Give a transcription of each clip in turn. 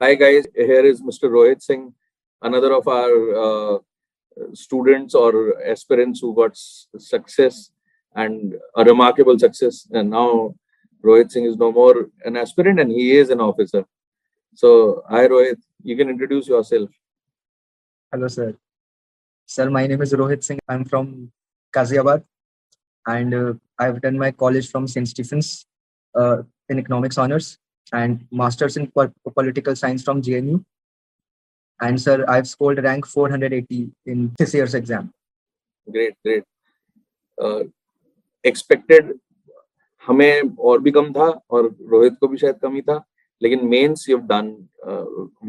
Hi guys, here is Mr. Rohit Singh, another of our students or aspirants who got success and a remarkable success. And now Rohit Singh is no more an aspirant and he is an officer. So, hi Rohit, you can introduce yourself. Hello, sir. Sir, my name is Rohit Singh. I'm from Ghaziabad, and I've done my college from St. Stephen's in Economics Honors and Masters in Political Science from JNU. And sir, I've scored rank 480 in this year's exam. Great, great. Expected हमें और भी कम था और रोहित को भी शायद कम ही था लेकिन mains you've done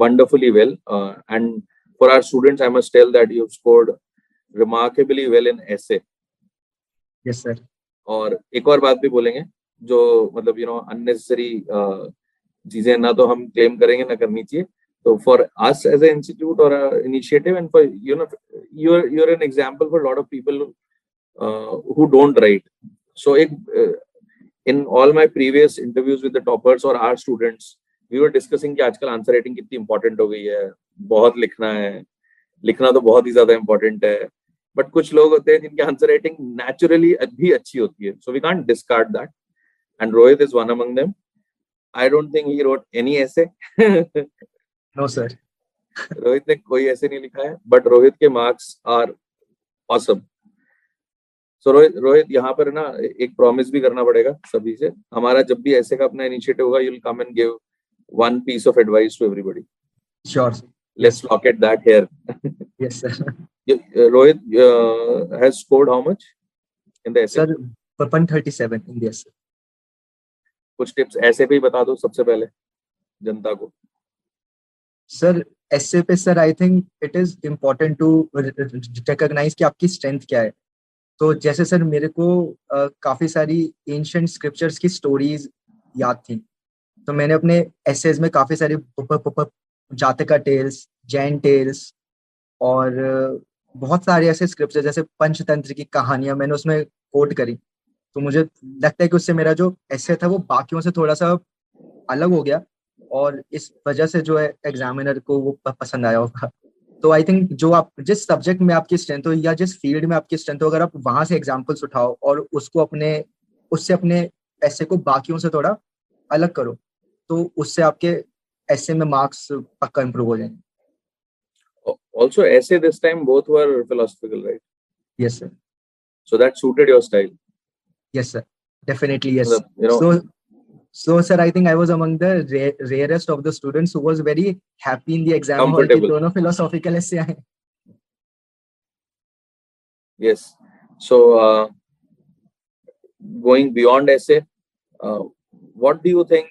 wonderfully well and for our students I must tell that you've scored remarkably well in essay. Yes, sir. और एक और बात भी बोलेंगे जो मतलब unnecessary चीजें ना तो हम क्लेम करेंगे ना करनी चाहिए. So for us as an institute or an initiative and for you're an example for a lot of people who don't write. So in all my previous interviews with the toppers or our students, we were discussing कि आजकल answer writing कितनी important हो गई है, बहुत लिखना है, लिखना तो बहुत ही ज्यादा इंपॉर्टेंट है, बट कुछ लोग होते हैं जिनकी आंसर राइटिंग नेचुरली भी अच्छी होती है, so we can't discard that, and Rohit is one among them. I don't think he wrote any essay. No, sir. Rohit ने कोई ऐसे नहीं लिखा है, बट रोहित के मार्क्स आर ऑसम. सो रोहित यहाँ पर ना एक प्रॉमिस भी करना पड़ेगा सभी से. हमारा जब भी ऐसे का अपना इनिशिएटिव होगा, you will come and give one piece of advice to everybody. Sure. Let's lock it that here. Yes, sir. Rohit has scored how much in the essay? Sir, 137 in the essay. कुछ tips ऐसे पे ही बता दो सबसे पहले जनता को. सर essay पे sir I think it is important to recognise कि आपकी स्ट्रेंथ क्या है. तो जैसे सर मेरे को काफी सारी एंशिएंट स्क्रिप्चर्स की स्टोरीज याद थी, तो मैंने अपने एसेज में काफी सारी जातका टेल्स, जैन टेल्स और बहुत सारे ऐसे स्क्रिप्चर जैसे पंचतंत्र की कहानियां मैंने उसमें कोट करी. तो मुझे लगता है कि उससे मेरा जो एसे था वो बाकियों से थोड़ा सा अलग हो गया और इस वजह से जो है एग्जामिनर को वो पसंद आया होगा. तो आई थिंक जो आप जिस सब्जेक्ट में आपकी स्ट्रेंथ हो या जिस फील्ड में आपकी स्ट्रेंथ हो, अगर आप वहां से एग्जाम्पल्स उठाओ और उसको उससे अपने ऐसे को बाकियों से थोड़ा अलग करो, तो उससे आपके ऐसे में मार्क्स पक्का इंप्रूव हो जाएंगे. Also, essay this time both were philosophical, right? Yes, sir. So that suited your style. Yes, sir. Definitely, yes. So, sir, I think I was among the rarest of the students who was very happy in the exam hall कि दोनों philosophical essay आए. Yes. So, going beyond essay, what do you think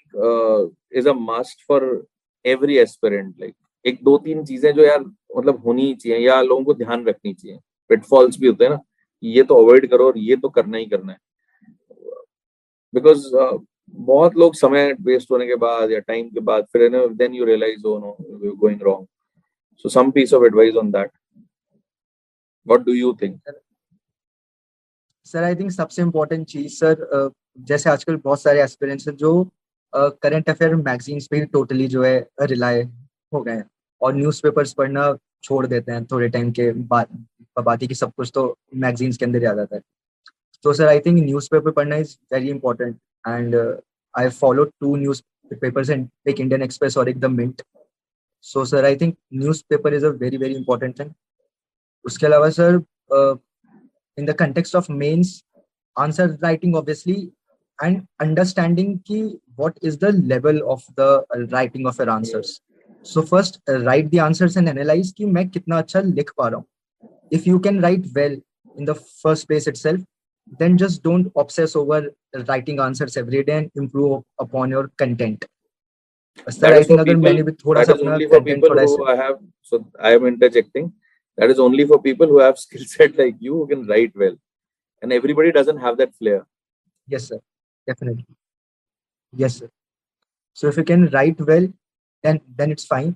is a must for every aspirant? Like एक दो तीन चीजें जो यार मतलब होनी ही चाहिए या लोगों को ध्यान रखनी चाहिए. पिटफॉल्स भी होते हैं ना, ये तो अवॉइड करो और ये तो करना ही करना है. बिकॉज बहुत लोग समय वेस्ट होने के बाद या टाइम के बाद फिर then you realise oh no you going wrong. So some piece of advice on that. What do you think? Sir I think सबसे इम्पोर्टेंट चीज सर, जैसे आजकल बहुत सारे एस्पिरेंट्स हैं जो करंट अफेयर मैगजीन्स पे टोटली जो है रिलाय हो गए हैं और न्यूज़पेपर्स पढ़ना छोड़ देते हैं थोड़े टाइम के बाद. बात की सब कुछ तो मैगजीन्स के अंदर आ जाता है. तो सर आई थिंक न्यूज़पेपर पढ़ना is very important and I follow 2 newspapers and एक इंडियन एक्सप्रेस और एक the Mint. So sir I think newspaper is a very very important thing. उसके अलावा sir in the context of mains, answer writing obviously and understanding ki what is the level of the writing of your answers. So first write the answers and analyze ki मैं कितना अच्छा लिख पा रहा हूँ. If you can write well in the first place itself, then just don't obsess over writing answers every day and improve upon your content. Sir, I think अगर मैंने भी थोड़ा सा अपना content थोड़ा ऐसे. So I am interjecting. That is only for people who have skill set like you who can write well. And everybody doesn't have that flair. Yes, sir. Definitely. Yes, sir. So if you can write well, then it's fine.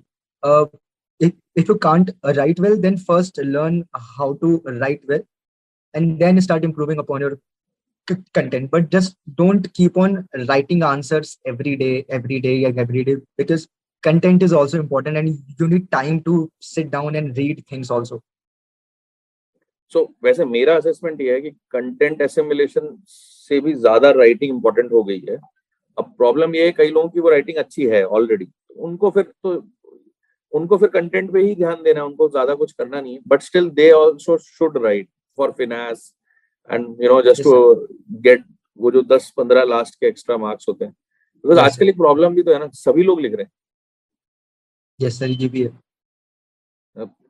If you can't write well, then first learn how to write well and then start improving upon your content. But just don't keep on writing answers every day, because content is also important, and you need time to sit down and read things also. So वैसे मेरा assessment ये है कि content assimilation से भी ज्यादा writing important हो गई है. अब प्रॉब्लम ये है कई लोगों की वो राइटिंग अच्छी है ऑलरेडी, उनको फिर कंटेंट पे ही ध्यान देना है, उनको ज्यादा कुछ करना नहीं है. But still they also should write for finance and just to get वो जो 10-15 लास्ट के एक्स्ट्रा मार्क्स होते हैं. बिकॉज आजकल एक प्रॉब्लम भी तो है ना, सभी लोग लिख रहे हैं. यस सर, ये भी है.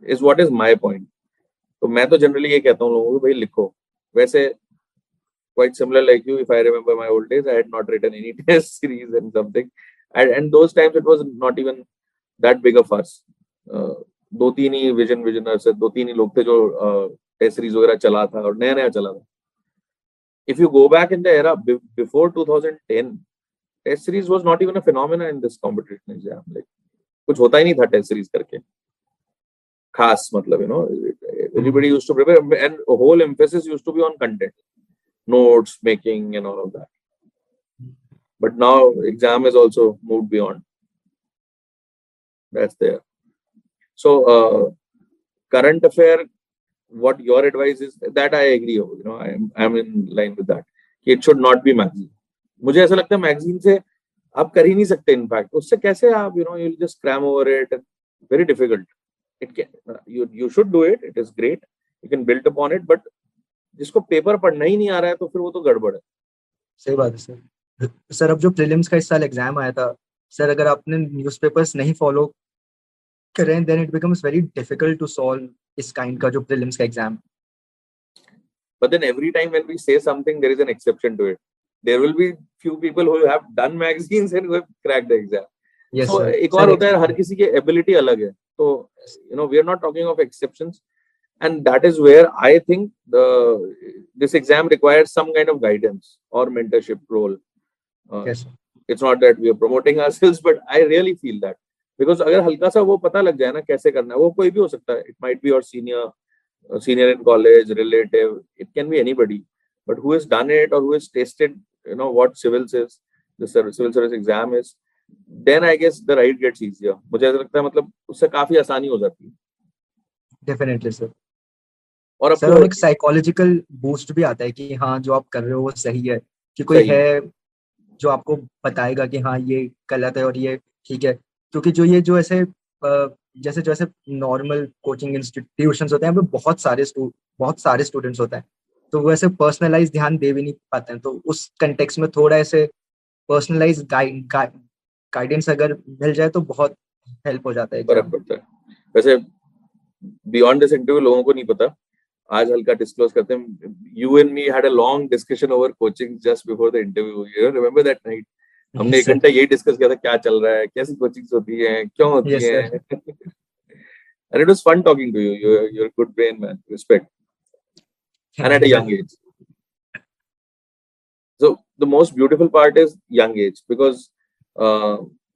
Is what is my point. तो मैं तो जनरली ये कहता हूँ लोगों को, भाई लिखो. वैसे quite similar like you, if I remember my old days, I had not written any test series and something, and those times it was not even that big a fuss. दो तीन ही विजनर से 2-3 ही लोग थे जो टेस्ट सीरीज वगैरह चला था और नया चला था. If you go back in the era before 2010, test series was not even a phenomenon in this competition exam. Like कुछ होता ही नहीं था टेस्ट सीरीज करके खास, मतलब everybody used to prepare and whole emphasis used to be on content, notes making and all of that. But now exam is also moved beyond. That's there. So current affair, what your advice is, that I agree. I'm in line with that. It should not be magazine. मुझे ऐसा लगता है magazine से आप कर ही नहीं सकते. In fact उससे कैसे आप you'll just cram over it. Very difficult. It can, you should do it. It is great. You can build upon it. But जिसको पेपर पढ़ना ही नहीं आ रहा है तो फिर वो तो गड़बड़ है. सही बात है सर. सर अब जो प्रीलिम्स का इस साल एग्जाम आया था सर, अगर आपने न्यूज़पेपर्स नहीं फॉलो करें then it becomes very difficult to solve इस काइंड का जो प्रीलिम्स का exam. But then every time when we say something, there is an exception to it. There will be few people who have done magazines and who have cracked the exam. Yes, so एक और होता है, हर किसी की ability अलग है. तो we are not talking of exceptions. And that is where I think this exam requires some kind of guidance or mentorship role. Yes. It's not that we are promoting ourselves, but I really feel that. Because अगर हल्का सा वो पता लग जाए ना कैसे करना है, वो कोई भी हो सकता है. It might be your senior in college, relative. It can be anybody. But who has done it or who has tasted, what the civil service exam is, then I guess the ride gets easier. मुझे ऐसा लगता है, मतलब उससे काफी आसानी हो जाती है. Definitely, sir. और सर एक साइकोलॉजिकल बूस्ट भी आता है कि हाँ जो आप कर रहे हो वो सही है, कि कोई है जो आपको बताएगा कि हाँ ये गलत है और ये ठीक है. क्योंकि जो ऐसे जैसे नॉर्मल कोचिंग इंस्टीट्यूशंस होते हैं, बहुत सारे स्टूडेंट्स होते हैं, तो वो ऐसे पर्सनलाइज ध्यान दे भी नहीं पाते हैं. तो उस कंटेक्स्ट में थोड़ा ऐसे पर्सनलाइज गाइडेंस अगर मिल जाए तो बहुत हेल्प हो जाता है. फर्क पड़ता है. वैसे बियॉन्ड दिस इंटरव्यू लोगों को नहीं पता, आज हल्का डिस्क्लोज करते हैं. You and me had a long discussion over coaching just before the interview. You remember that night? हमने 1 घंटा यही डिस्कस किया था, क्या चल रहा है, कैसी कोचिंग्स होती हैं, क्यों होती हैं. And it was fun talking to you. You're a good brain, man. Respect. And at a young age. So the most beautiful part is young age, because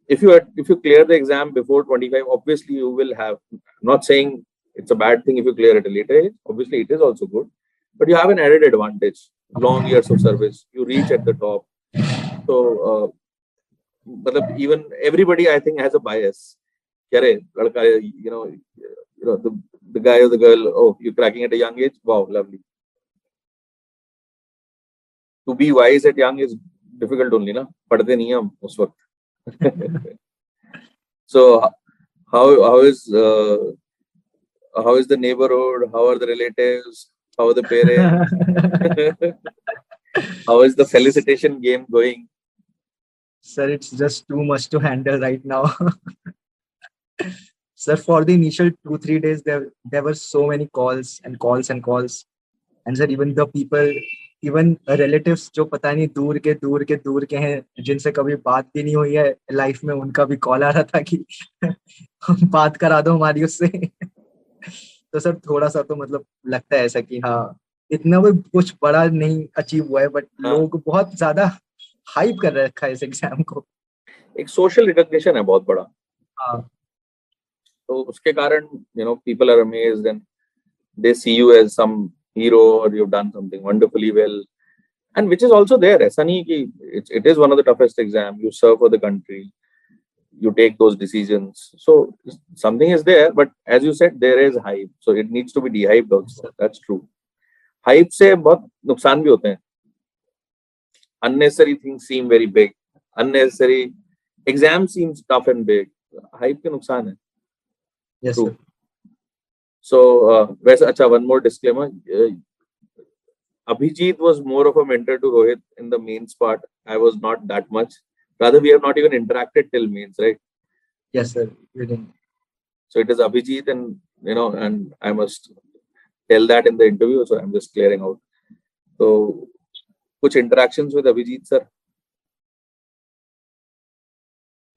if you clear the exam before 25, obviously you will have. I'm not saying it's a bad thing if you clear at a later age. Obviously, it is also good, but you have an added advantage. Long years of service, you reach at the top. So, even everybody, I think, has a bias. The guy or the girl. Oh, you're cracking at a young age. Wow, lovely. To be wise at young is difficult only, na? पढ़ते नहीं हम उस वक्त. So, how is the neighborhood? How are the relatives? How are the parents? How is the felicitation game going? Sir, it's just too much to handle right now. Sir, for the initial 2-3 days, there were so many calls. And sir, even the people, even relatives जो पता नहीं दूर के हैं, जिनसे कभी बात भी नहीं हुई है लाइफ में, उनका भी कॉल आ रहा था कि बात करा दो हमारी उससे. तो सर थोड़ा सा तो मतलब लगता है ऐसा कि हाँ इतना भी कुछ बड़ा नहीं अचीव हुआ है, बट लोग बहुत ज्यादा हाइप कर रखा है इस एग्जाम को. एक सोशल रिकॉग्निशन है बहुत बड़ा. हाँ, तो उसके कारण people are amazed and they see you as some hero or you've done something wonderfully well, and which is also there. ऐसा नहीं कि it is one of the toughest exam. You serve for the country. you take those decisions. So something is there, but as you said, there is hype. So it needs to be de-hyped also. That's true. Hype से बहुत नुकसान भी होते हैं. Unnecessary things seem very big. Unnecessary exam seems tough and big. Hype के नुकसान है. Yes, True. sir. So वैसे अच्छा, one more disclaimer. Abhijit was more of a mentor to Rohit in the mains part. I was not that much. Rather, we have not even interacted till mains, right? Yes, sir. We didn't. So it is Abhijit, and and I must tell that in the interview. So I'm just clearing out. So, कुछ interactions with Abhijit sir,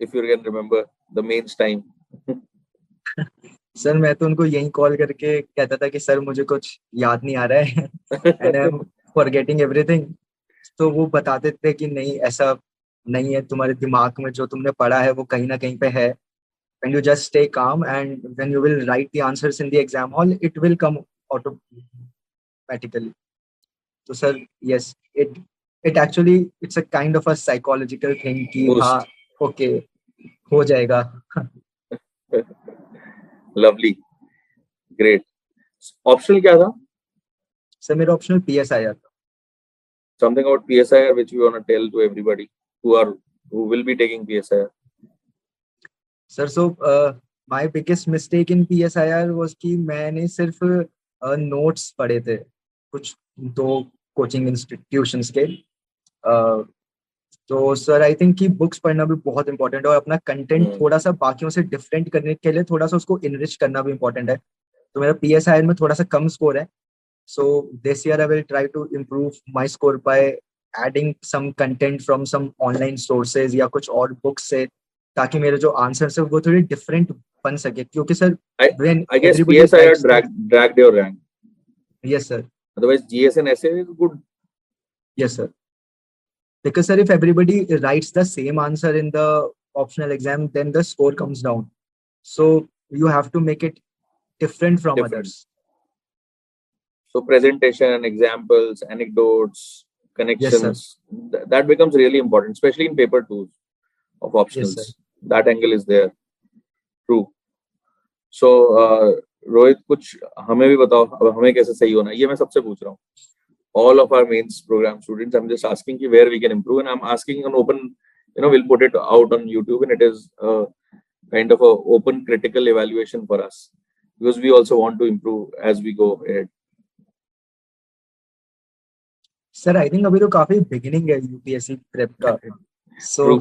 if you can remember the mains time. Sir मैं तो उनको यही call करके कहता था कि sir मुझे कुछ याद नहीं आ रहा है and I am forgetting everything. तो वो बताते थे कि नहीं, ऐसा नहीं है, तुम्हारे दिमाग में जो तुमने पढ़ा है वो कहीं ना कहीं पे है, and you just stay calm and when you will write the answers in the exam hall it will come automatically. तो sir yes, it actually it's a kind of a psychological thing कि हाँ okay हो जाएगा. Lovely, great. Optional क्या था? Sir मेरा optional PSIR था. Something about PSIR which you want to tell to everybody who will be taking PSIR. Sir so my biggest mistake in PSIR was कि मैंने सिर्फ नोट्स पढ़े थे कुछ 2 कोचिंग इंस्टीट्यूशंस के. तो सर आई थिंक कि बुक्स पढ़ना भी बहुत इंपॉर्टेंट है और अपना कंटेंट थोड़ा सा बाकियों से डिफरेंट करने के लिए थोड़ा सा उसको इनरिच करना भी इंपॉर्टेंट है. तो मेरा PSIR में थोड़ा सा कम स्कोर है. So this year I will try to improve my score by adding some content from some online sources या कुछ और बुक्स से, ताकि मेरे जो आंसर्स है वो थोड़ी डिफरेंट बन सके. क्योंकि sir I guess PSIR dragged your rank. Yes sir. Otherwise GS and essay is good. Yes sir. Because sir, if everybody writes the same answer in the optional exam, then the score comes down. So you have to make it different from others. So presentation, examples, anecdotes, connections, that becomes really important, especially in paper 2 of optionals. Yes, that angle is there. True. So Rohit कुछ हमें भी बताओ, अब हमें कैसे सही होना है, ये मैं सबसे पूछ रहा हूँ. All of our mains program students, I'm just asking where we can improve, and I'm asking an open, we'll put it out on YouTube, and it is kind of a open critical evaluation for us, because we also want to improve as we go ahead. Sir, I think अभी तो काफी beginning है UPSC prep का. So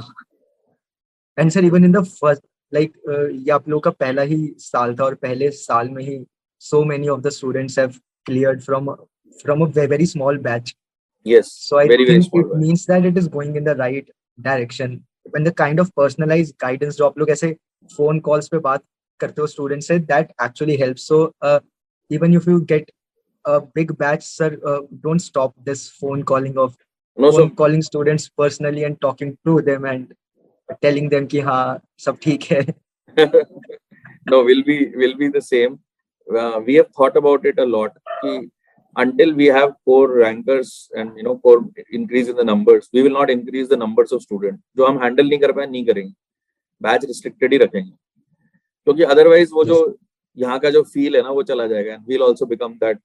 and sir, even in the first ये आप लोग का पहला ही साल था और पहले साल में ही so many of the students have cleared from a very small batch. Yes. So I very, think very it means that it is going in the right direction. When the kind of personalized guidance जो आप लोग ऐसे phone calls पे बात करते हो students से, that actually helps. So even if you get a big batch, sir, don't stop this phone calling students personally and talking to them and telling them कि हाँ सब ठीक है. No, we'll be the same. We have thought about it a lot. Until we have core rankers and core increase in the numbers, we will not increase the numbers of students. जो हम handle नहीं कर पाए नहीं करेंगे, batch restricted ही रखेंगे, क्योंकि otherwise वो जो यहाँ का जो feel है ना वो चला जाएगा, and we'll also become that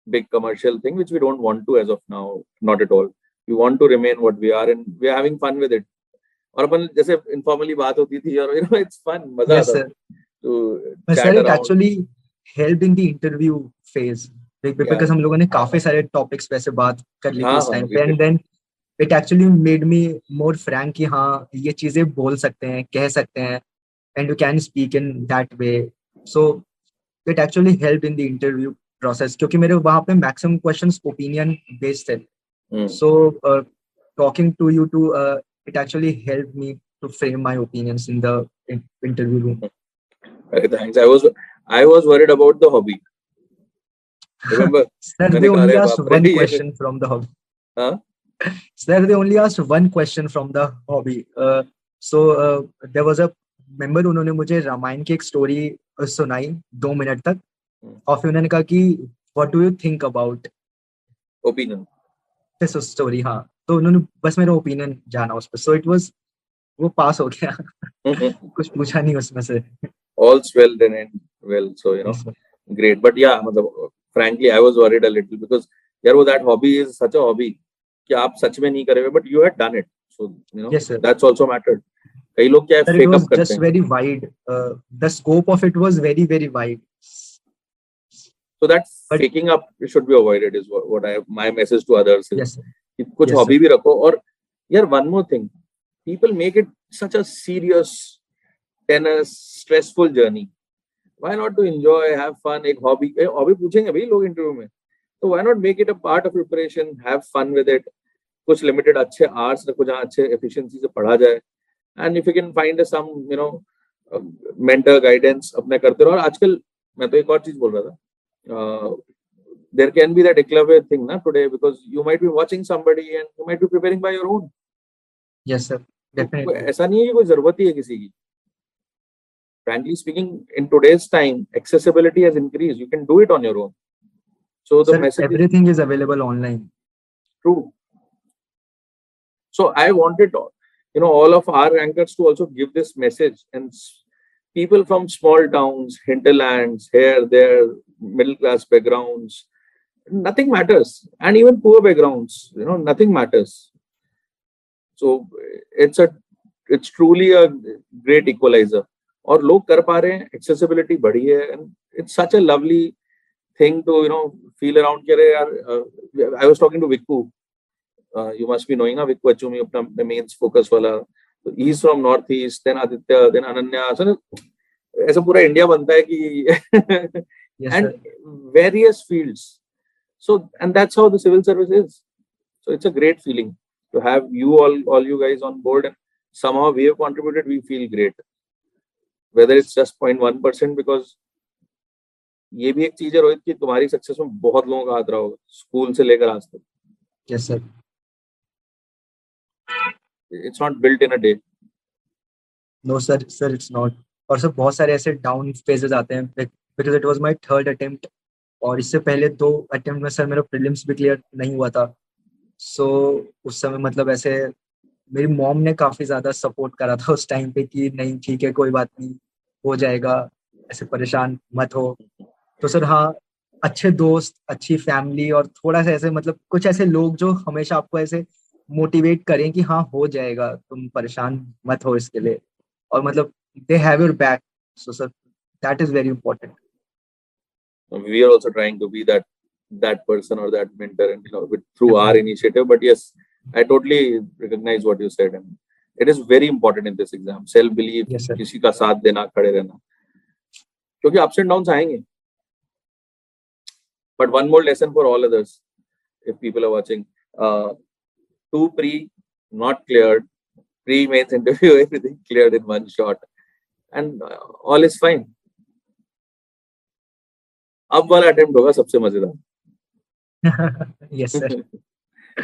big commercial thing which we don't want to as of now. Not at all. We want to remain what we are, and we are having fun with it. और अपन जैसे informally बात होती थी और it's fun, मजा आता है to chat around. It actually helped in the interview phase. Because हम लोगों ने काफी सारे टॉपिक्स पे से बात कर ली थी उस टाइम पे, and then it actually made me more frank कि हाँ ये चीजें बोल सकते हैं, कह सकते हैं, and you can speak in that way. So it actually help in the interview process, क्योंकि मेरे वहां पे मैक्सिमम क्वेश्चंस ओपिनियन बेस्ड थे. So talking to you to it actually help me to frame my opinions in the interview room. Thanks. I was worried about the hobby. Remember, sir, they only asked one question from the hobby. Huh? Sir, they only asked one question from the hobby. So there was a member, उन्होंने मुझे रामायण की एक story सुनाई 2 minute तक, और फिर उन्होंने कहा कि what do you think about opinion this story. हाँ, तो उन्होंने बस मेरा ओपिनियन जाना उस पर. So it was वो पास हो गया. कुछ पूछा नहीं उसमें से. All's well then end well. So Yes, sir. great. But yeah, मतलब frankly I was worried a little because यार वो that hobby is such a hobby कि आप सच में नहीं करेंगे, but you had done it. So Yes, sir. that's also mattered. कई लोग क्या है Sir, it fake was up करते just हैं. very wide. The scope of it was very, very wide. So that But faking up should be avoided is what my message to others is. yes, sir. कि कुछ Yes, hobby sir. भी रखो. और यार one more thing, people make it such a serious, tennis, stressful journey. Why not to enjoy, have fun? एक hobby पूछेंगे भाई लोग इंटरव्यू में, तो why not make it a part of preparation, have fun with it. कुछ limited अच्छे hours रखो जहाँ अच्छे एफिशिएंसी से पढ़ा जाए, and if you can find some mentor guidance अपने करते रहो. और आजकल मैं तो एक और चीज बोल रहा था, there can be that Eklavya thing na today, because you might be watching somebody and you might be preparing by your own. Yes, sir. Definitely. ऐसा नहीं है कि कोई जरूरत ही है किसी की. Frankly speaking, in today's time, accessibility has increased. You can do it on your own. So the Sir, message everything is available online. True. So I wanted, all of our anchors to also give this message, and people from small towns, hinterlands, here, there, middle class backgrounds, nothing matters, and even poor backgrounds, nothing matters. So it's truly a great equalizer. और लोग कर पा रहे हैं, accessibility बढ़ी है, and it's such a lovely thing to feel around. I was talking to Vikku. You must be knowing Vikku Achumi, अपना mains focus वाला. So he's from Northeast, then Aditya, then Ananya. So ऐसा पूरा India बनता है कि Yes, and sir. various fields. So and that's how the civil service is. So it's a great feeling to have you all you guys on board, and somehow we have contributed. We feel great, whether it's just 0.1%, because ये भी एक चीज है रोहित कि तुम्हारी success में बहुत लोगों का हाथ रहा होगा, स्कूल से लेकर आज तक. Yes, sir. It's not built in a day. No, sir, it's not. और सर बहुत सारे ऐसे डाउन फेजेस आते हैं, because it was my third attempt, और इससे पहले 2 अटेम्प्ट में सर मेरा प्रीलिम्स भी क्लियर नहीं हुआ था. सो उस समय मतलब ऐसे मेरी मॉम ने काफी ज्यादा सपोर्ट करा था उस टाइम पे कि नहीं ठीक है, कोई बात नहीं, हो जाएगा, ऐसे परेशान मत हो. तो सर हाँ, अच्छे दोस्त, अच्छी फैमिली, और थोड़ा सा ऐसे मतलब कुछ ऐसे लोग जो हमेशा आपको ऐसे मोटिवेट करें कि हाँ हो जाएगा, तुम परेशान मत हो इसके लिए, और मतलब they have your back. So sir that is very important. We are also trying to be that person or that mentor, and through our initiative. But yes, I totally recognize what you said, and it is very important in this exam. Self belief, Yes, sir. किसी का साथ देना, खड़े रहना, क्योंकि ups and downs आएंगे. But one more lesson for all others, if people are watching, 2 pre not cleared, pre-mains interview, everything cleared in one shot, and all is fine. अब वाला अटेम्प्ट होगा सबसे मजेदार. Yes, sir.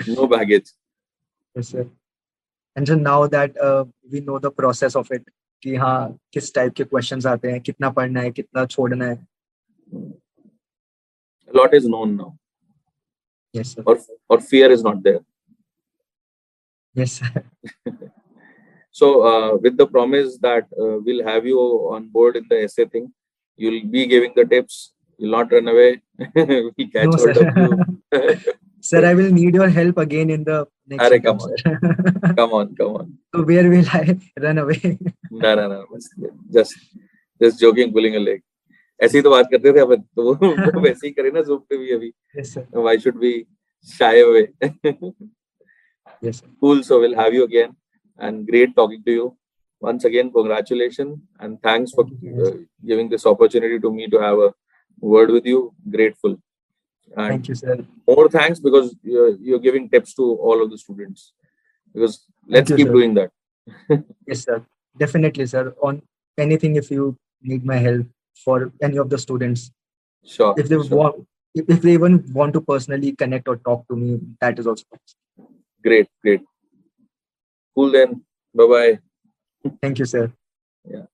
No baggage. Yes, sir. And so now that we know the process of it, कि हाँ किस type के questions आते हैं, कितना पढ़ना है, कितना छोड़ना है. A lot is known now. Yes, sir. Or fear is not there. Yes, sir. So with the promise that we'll have you on board in the essay thing, you'll be giving the tips, you'll not run away. We'll catch No, hold sir. of you. Sir, I will need your help again in the next Arre, attempt, sir. come on. So where will I run away? No. Just joking, pulling a leg. ऐसे ही तो बात करते थे अपन, तो वो वैसे ही करे ना Zoom पे भी अभी. Yes, sir. Why should we shy away? Yes, sir. Cool. So we'll have you again, and great talking to you. Once again, congratulations and thanks for giving this opportunity to me to have a word with you. Grateful. And thank you, sir. More thanks because you're giving tips to all of the students. Because let's keep doing that. Yes, sir. Definitely, sir. On anything, if you need my help for any of the students, sure. If they want, if they even want to personally connect or talk to me, that is also possible. Great. Cool then. Bye-bye. Thank you, sir. Yeah.